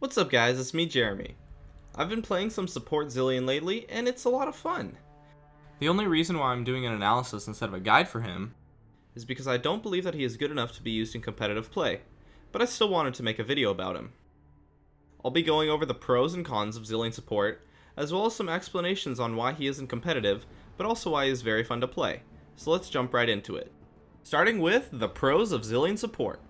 What's up guys, it's me Jeremy. I've been playing some support Zilean lately and it's a lot of fun. The only reason why I'm doing an analysis instead of a guide for him is because I don't believe that he is good enough to be used in competitive play, but I still wanted to make a video about him. I'll be going over the pros and cons of Zilean support, as well as some explanations on why he isn't competitive, but also why he is very fun to play. So let's jump right into it. Starting with the pros of Zilean support.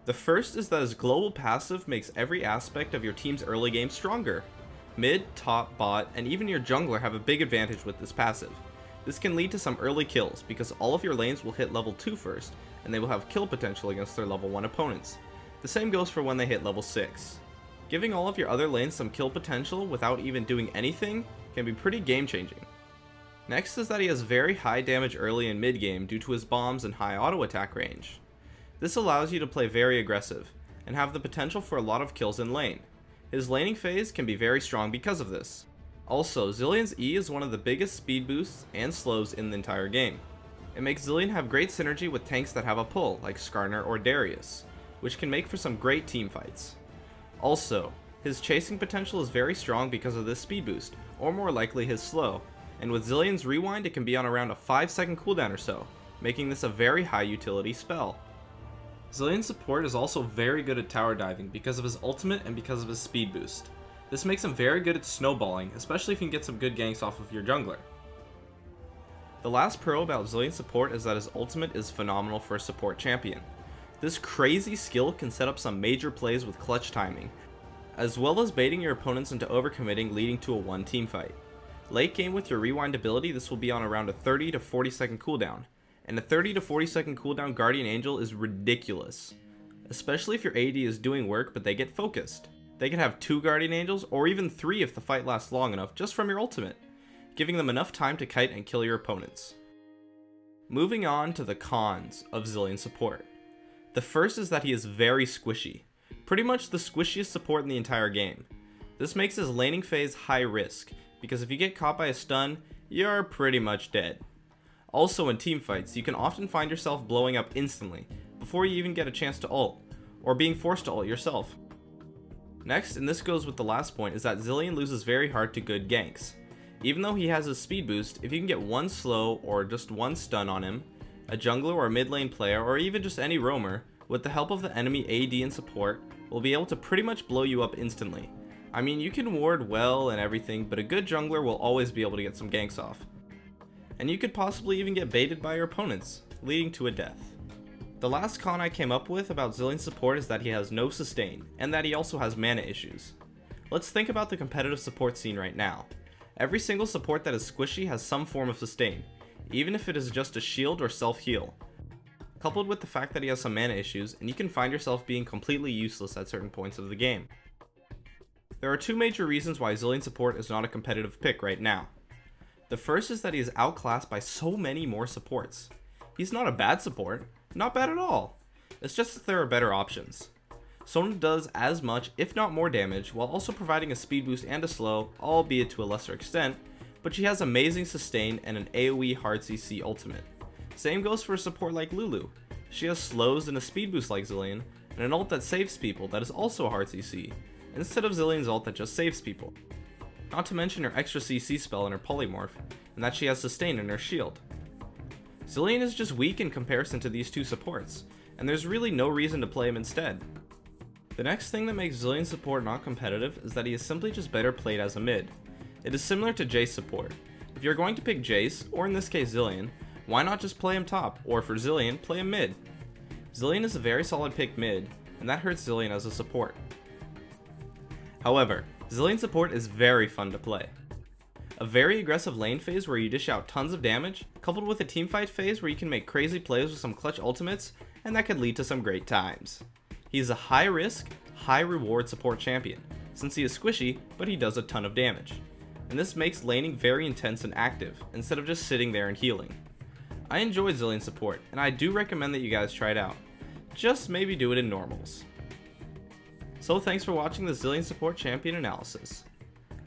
The first is that his global passive makes every aspect of your team's early game stronger. Mid, top, bot, and even your jungler have a big advantage with this passive. This can lead to some early kills because all of your lanes will hit level 2 first, and they will have kill potential against their level 1 opponents. The same goes for when they hit level 6. Giving all of your other lanes some kill potential without even doing anything can be pretty game changing. Next is that he has very high damage early and mid game due to his bombs and high auto attack range. This allows you to play very aggressive, and have the potential for a lot of kills in lane. His laning phase can be very strong because of this. Also, Zilean's E is one of the biggest speed boosts and slows in the entire game. It makes Zilean have great synergy with tanks that have a pull, like Skarner or Darius, which can make for some great team fights. Also, his chasing potential is very strong because of this speed boost, or more likely his slow, and with Zilean's rewind it can be on around a 5-second cooldown or so, making this a very high utility spell. Zilean's support is also very good at tower diving because of his ultimate and because of his speed boost. This makes him very good at snowballing, especially if you can get some good ganks off of your jungler. The last pro about Zilean's support is that his ultimate is phenomenal for a support champion. This crazy skill can set up some major plays with clutch timing, as well as baiting your opponents into overcommitting, leading to a one team fight. Late game with your rewind ability, this will be on around a 30 to 40 second cooldown. And a 30 to 40 second cooldown Guardian Angel is ridiculous, especially if your AD is doing work but they get focused. They can have 2 Guardian Angels or even 3 if the fight lasts long enough just from your ultimate, giving them enough time to kite and kill your opponents. Moving on to the cons of Zilean support. The first is that he is very squishy, pretty much the squishiest support in the entire game. This makes his laning phase high risk, because if you get caught by a stun, you're pretty much dead. Also in teamfights, you can often find yourself blowing up instantly, before you even get a chance to ult, or being forced to ult yourself. Next, and this goes with the last point, is that Zilean loses very hard to good ganks. Even though he has his speed boost, if you can get one slow or just one stun on him, a jungler or mid lane player, or even just any roamer, with the help of the enemy AD and support, will be able to pretty much blow you up instantly. I mean, you can ward well and everything, but a good jungler will always be able to get some ganks off. And you could possibly even get baited by your opponents, leading to a death. The last con I came up with about Zilean's support is that he has no sustain, and that he also has mana issues. Let's think about the competitive support scene right now. Every single support that is squishy has some form of sustain, even if it is just a shield or self-heal. Coupled with the fact that he has some mana issues, and you can find yourself being completely useless at certain points of the game. There are 2 major reasons why Zilean support is not a competitive pick right now. The first is that he is outclassed by so many more supports. He's not a bad support, not bad at all. It's just that there are better options. Sona does as much, if not more damage, while also providing a speed boost and a slow, albeit to a lesser extent, but she has amazing sustain and an AoE hard CC ultimate. Same goes for a support like Lulu. She has slows and a speed boost like Zilean, and an ult that saves people that is also a hard CC, instead of Zilean's ult that just saves people. Not to mention her extra CC spell in her polymorph, and that she has sustain in her shield. Zilean is just weak in comparison to these 2 supports, and there's really no reason to play him instead. The next thing that makes Zilean support not competitive is that he is simply just better played as a mid. It is similar to Jace support. If you're going to pick Jace, or in this case Zilean, why not just play him top, or for Zilean, play him mid? Zilean is a very solid pick mid, and that hurts Zilean as a support. However, Zilean support is very fun to play. A very aggressive lane phase where you dish out tons of damage, coupled with a teamfight phase where you can make crazy plays with some clutch ultimates, and that could lead to some great times. He is a high risk, high reward support champion, since he is squishy, but he does a ton of damage. And this makes laning very intense and active, instead of just sitting there and healing. I enjoy Zilean support, and I do recommend that you guys try it out. Just maybe do it in normals. So thanks for watching the Zilean support champion analysis.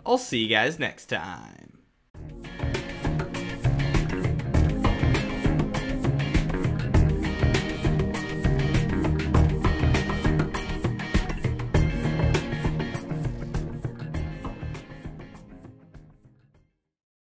I'll see you guys next time.